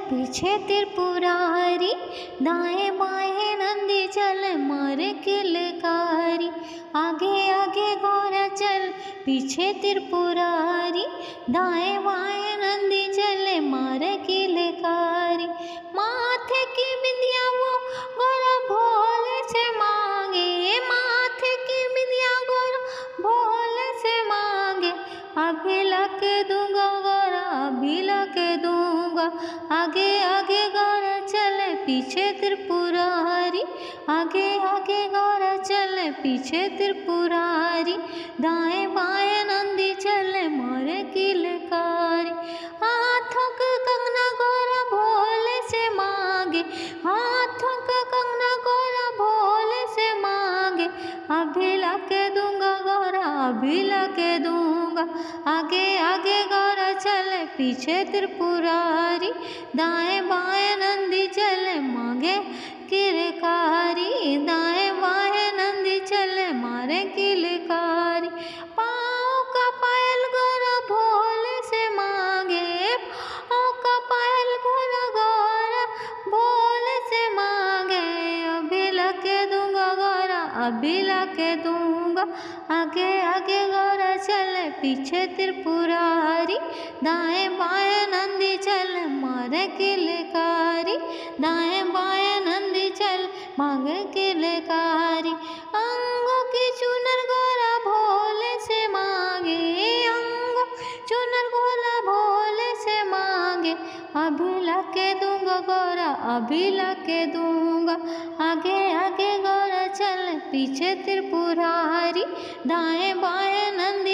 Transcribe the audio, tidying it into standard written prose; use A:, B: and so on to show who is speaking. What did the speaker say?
A: पीछे त्रिपुरारी, दाएं बाएं नंदी चल मारे किलकारी। आगे आगे गौरा चल पीछे त्रिपुरारी, दाएं बाएं नंदी चले मारे किलकारी। माथे की बिंदिया वो गौरा भोले से मांगे, माथे की बिंदिया गौरा भोले से मांगे। अभी लाके दूंगा गौरा, अभी लाके दूंगा। आगे आगे गौरा चले पीछे त्रिपुरारी, आगे आगे गौरा चले पीछे त्रिपुरारी। दाएं बाएं नंदी चले मारे किलकारी। हाथों का कंगना गौरा भोले से मांगे, हाथों का कंगना गौरा भोले से मांगे। अभी लाके दूंगा गौरा, अभी लाके दूंगा। आगे आगे गौरा चले पीछे त्रिपुरारी, दाएं बाएं नंदी चले मांगे किलकारी। दाएं बाएं नंदी चले मारे किलकारी। पाँव का पायल गौरा भोले से मांगे, पाँव का पायल गौरा भोले से मांगे। अभी लाके दूंगा गौरा, अभी लाके दूंगा। आगे आगे गौरा चले पीछे त्रिपुरारी, दाएं बाएं नंदी चले मारे किलकारी। दाएं बाएं नंदी चल मांगे किलकारी। अंगों की चुनर गौरा भोले से मांगे, अंगों चुनर गौरा भोले से मांगे। अभी लाके दूंगा गौरा, अभी लाके दूंगा। आगे आगे गौरा चल पीछे त्रिपुरारी, दाएं बाएं नंदी